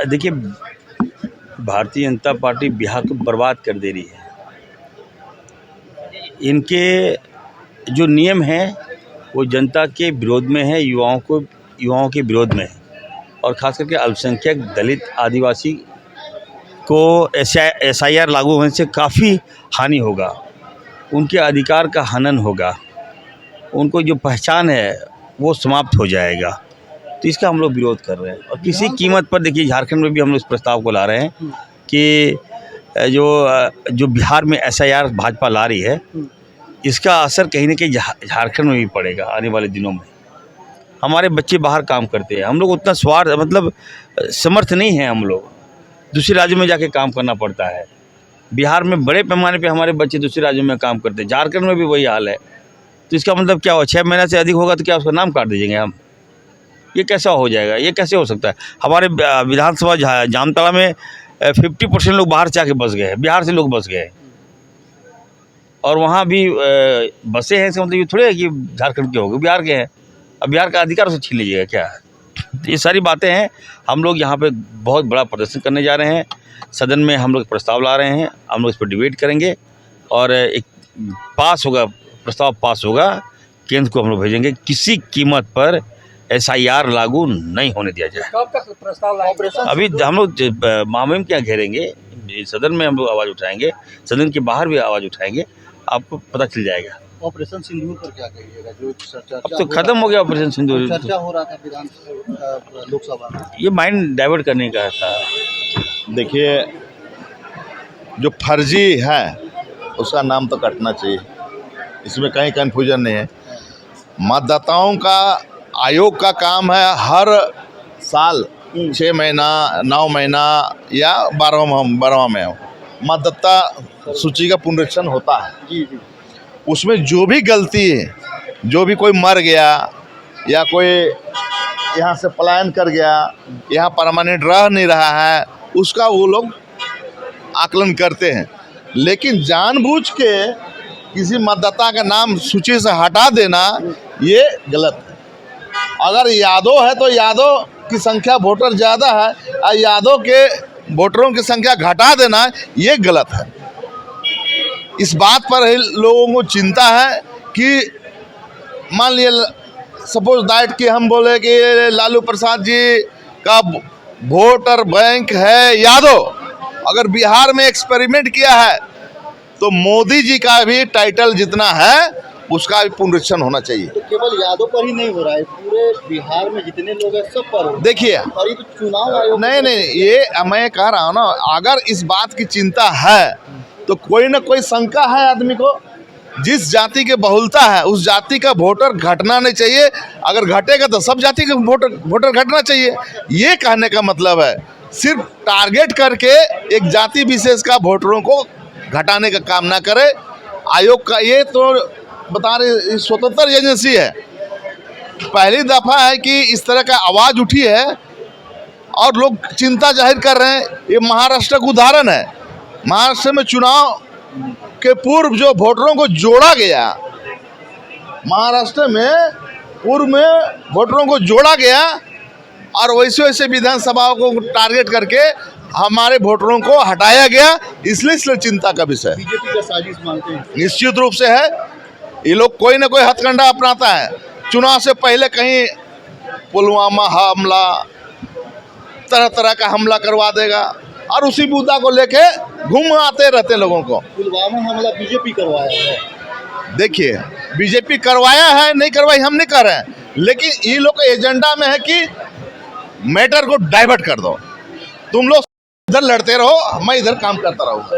देखिए, भारतीय जनता पार्टी बिहार को बर्बाद कर दे रही है। इनके जो नियम हैं वो जनता के विरोध में है, युवाओं के विरोध में है, और ख़ास करके अल्पसंख्यक, दलित, आदिवासी को SIR लागू होने से काफ़ी हानि होगा, उनके अधिकार का हनन होगा, उनको जो पहचान है वो समाप्त हो जाएगा। तो इसका हम लोग विरोध कर रहे हैं। और किसी कीमत पर देखिए, झारखंड में भी हम लोग इस प्रस्ताव को ला रहे हैं कि जो बिहार में SIR भाजपा ला रही है, इसका असर कहीं ना कहीं झारखंड में भी पड़ेगा आने वाले दिनों में। हमारे बच्चे बाहर काम करते हैं, हम लोग उतना समर्थ नहीं है, हम लोग दूसरे राज्यों में जाके काम करना पड़ता है। बिहार में बड़े पैमाने पे हमारे बच्चे दूसरे राज्यों में काम करते हैं, झारखंड में भी वही हाल है। तो इसका मतलब क्या हो, 6 महीने से अधिक होगा तो क्या उसका नाम काट दीजिएंगे हम? ये कैसा हो जाएगा? ये कैसे हो सकता है? हमारे विधानसभा जामताड़ा में 50% लोग बाहर से आके बस गए हैं, बिहार से लोग बस गए, और वहाँ भी बसे हैं। इसका मतलब ये थोड़े है कि झारखंड के हो गए, बिहार के हैं। अब बिहार का अधिकार उसे छीन लीजिएगा क्या? ये सारी बातें हैं। हम लोग यहाँ पे बहुत बड़ा प्रदर्शन करने जा रहे हैं। सदन में हम लोग प्रस्ताव ला रहे हैं, हम लोग इस पर डिबेट करेंगे और एक प्रस्ताव पास होगा, केंद्र को हम लोग भेजेंगे। किसी कीमत पर SIR लागू नहीं होने दिया जाए। कब तक प्रस्ताव लाएंगे? अभी हम लोग महामहिम क्या घेरेंगे, सदन में हम लोग आवाज़ उठाएंगे, सदन के बाहर भी आवाज़ उठाएंगे, आपको पता चल जाएगा। ऑपरेशन सिंदूर पर क्या कहिएगा? जो चर्चा अब तो खत्म हो गया ऑपरेशन सिंदूर। चर्चा हो रहा था लोकसभा में, ये माइंड डाइवर्ट करने का था। देखिए, जो फर्जी है उसका नाम तो कटना चाहिए, इसमें कहीं कन्फ्यूजन नहीं है। मतदाताओं का आयोग का काम है हर साल 6 महीना, 9 महीना या 12वां में मतदाता सूची का पुनरीक्षण होता है। जी जी। उसमें जो भी गलती है, जो भी कोई मर गया या कोई यहाँ से पलायन कर गया, यहाँ परमानेंट रह नहीं रहा है, उसका वो लोग आकलन करते हैं। लेकिन जानबूझ के किसी मतदाता का नाम सूची से हटा देना ये गलत है। अगर यादव है तो यादव की संख्या वोटर ज़्यादा है और यादव के वोटरों की संख्या घटा देना ये गलत है। इस बात पर लोगों को चिंता है कि मान लिया सपोज दैट कि हम बोले कि लालू प्रसाद जी का वोटर बैंक है यादव, अगर बिहार में एक्सपेरिमेंट किया है तो मोदी जी का भी टाइटल जितना है उसका भी पुनरीक्षण होना चाहिए। तो केवल यादव पर ही नहीं हो रहा है, पूरे बिहार में जितने लोग हैं सब पर हो। देखिए, और ये तो चुनाव आयोग नहीं, ये मैं कह रहा हूँ ना, अगर इस बात की चिंता है तो कोई ना कोई शंका है आदमी को। जिस जाति के बहुलता है उस जाति का वोटर घटना नहीं चाहिए, अगर घटेगा तो सब जाति का वोटर घटना चाहिए। ये कहने का मतलब है सिर्फ टारगेट करके एक जाति विशेष का वोटरों को घटाने का काम ना करे। आयोग का ये तो बता रहे स्वतंत्र एजेंसी है, पहली दफ़ा है कि इस तरह का आवाज़ उठी है और लोग चिंता जाहिर कर रहे हैं। ये महाराष्ट्र का उदाहरण है। महाराष्ट्र में चुनाव के पूर्व जो वोटरों को जोड़ा गया, महाराष्ट्र में पूर्व में वोटरों को जोड़ा गया और वैसे विधानसभाओं को टारगेट करके हमारे वोटरों को हटाया गया, इसलिए चिंता का विषय। बीजेपी का साजिश मानते हैं? निश्चित रूप से है। ये लोग कोई ना कोई हथकंडा अपनाता है। चुनाव से पहले कहीं पुलवामा हमला, तरह तरह का हमला करवा देगा और उसी मुद्दा को लेके घूम आते रहते लोगों को। पुलवामा हमला बीजेपी करवाया है। देखिए, बीजेपी करवाया है, नहीं करवाई हम नहीं कर रहे हैं, लेकिन ये लोग का एजेंडा में है कि मैटर को डाइवर्ट कर दो। तुम लोग इधर लड़ते रहो, मैं इधर काम करता रहूँ।